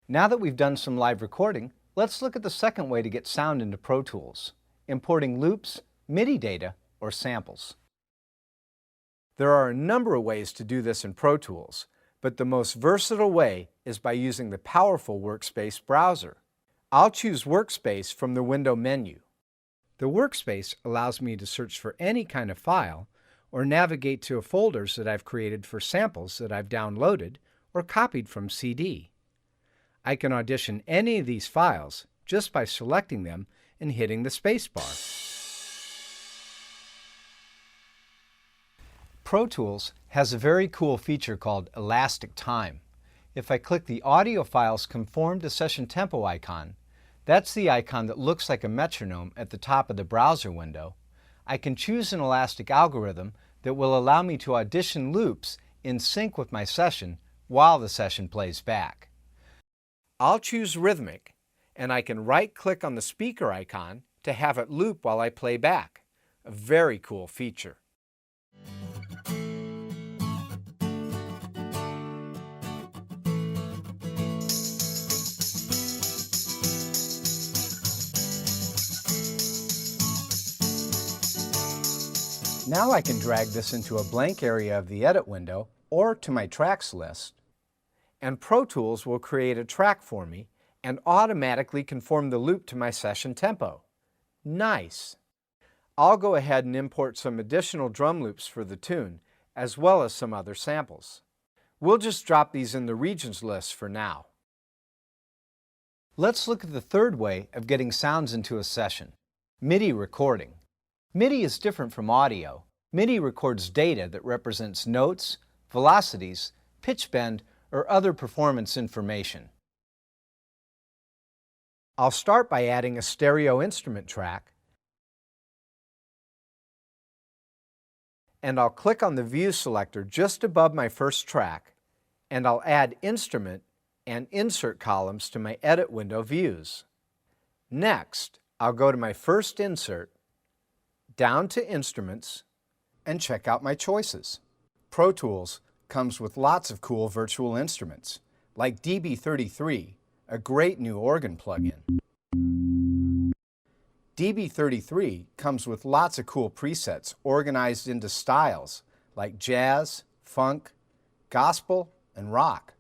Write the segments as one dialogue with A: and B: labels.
A: Now that we've done some live recording, let's look at the second way to get sound into Pro Tools: importing loops, MIDI data, or samples. There are a number of ways to do this in Pro Tools, but the most versatile way is by using the powerful Workspace browser. I'll choose Workspace from the window menu. The Workspace allows me to search for any kind of file or navigate to folders that I've created for samples that I've downloaded or copied from CD. I can audition any of these files just by selecting them and hitting the spacebar. Pro Tools has a very cool feature called Elastic Time. If I click the Audio Files Conform to Session Tempo icon, that's the icon that looks like a metronome at the top of the browser window, I can choose an elastic algorithm that will allow me to audition loops in sync with my session while the session plays back. I'll choose Rhythmic, and I can right-click on the speaker icon to have it loop while I play back. A very cool feature. Now I can drag this into a blank area of the edit window or to my tracks list, and Pro Tools will create a track for me and automatically conform the loop to my session tempo. Nice! I'll go ahead and import some additional drum loops for the tune, as well as some other samples. We'll just drop these in the regions list for now. Let's look at the third way of getting sounds into a session: MIDI recording. MIDI is different from audio. MIDI records data that represents notes, velocities, pitch bend, or other performance information. I'll start by adding a stereo instrument track, and I'll click on the View selector just above my first track, and I'll add Instrument and Insert columns to my Edit window views. Next, I'll go to my first insert, down to Instruments, and check out my choices. Pro Tools comes with lots of cool virtual instruments, like DB33, a great new organ plugin. DB33 comes with lots of cool presets organized into styles like jazz, funk, gospel, and rock.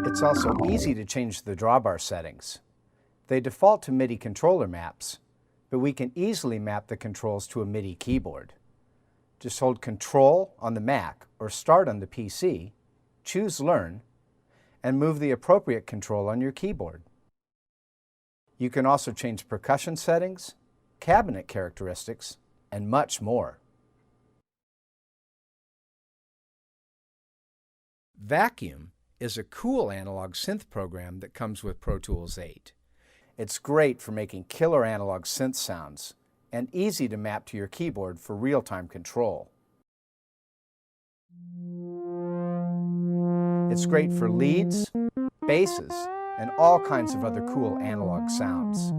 A: It's also easy to change the drawbar settings. They default to MIDI controller maps, but we can easily map the controls to a MIDI keyboard. Just hold Control on the Mac or Start on the PC, choose Learn, and move the appropriate control on your keyboard. You can also change percussion settings, cabinet characteristics, and much more. Vacuum is a cool analog synth program that comes with Pro Tools 8. It's great for making killer analog synth sounds and easy to map to your keyboard for real-time control. It's great for leads, basses, and all kinds of other cool analog sounds.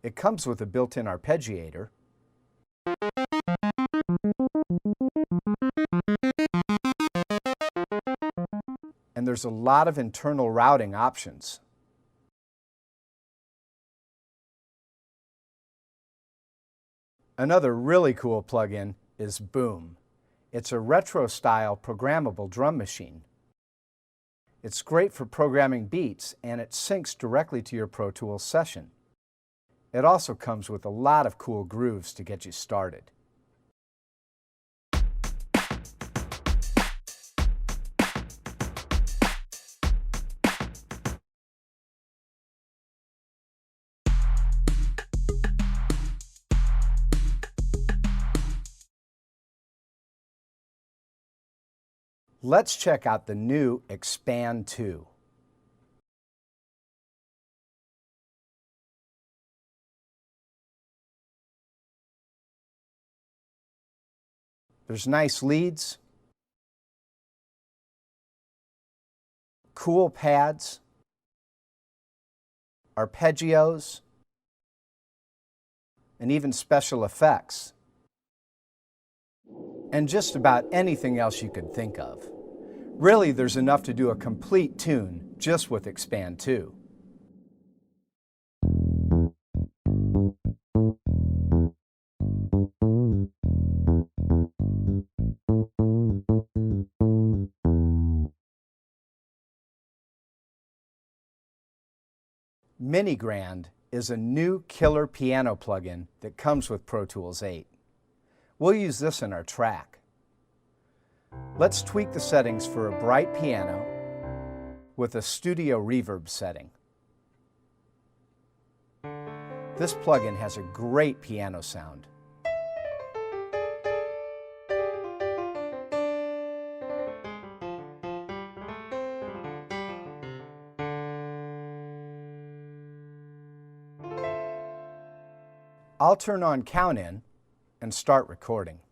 A: It comes with a built-in arpeggiator, and there's a lot of internal routing options. Another really cool plugin is Boom. It's a retro-style programmable drum machine. It's great for programming beats, and it syncs directly to your Pro Tools session. It also comes with a lot of cool grooves to get you started. Let's check out the new Expand 2. There's nice leads, cool pads, arpeggios, and even special effects, and just about anything else you could think of. Really, there's enough to do a complete tune just with Expand 2. Mini Grand is a new killer piano plugin that comes with Pro Tools 8. We'll use this in our track. Let's tweak the settings for a bright piano with a studio reverb setting. This plugin has a great piano sound. I'll turn on Count In and start recording.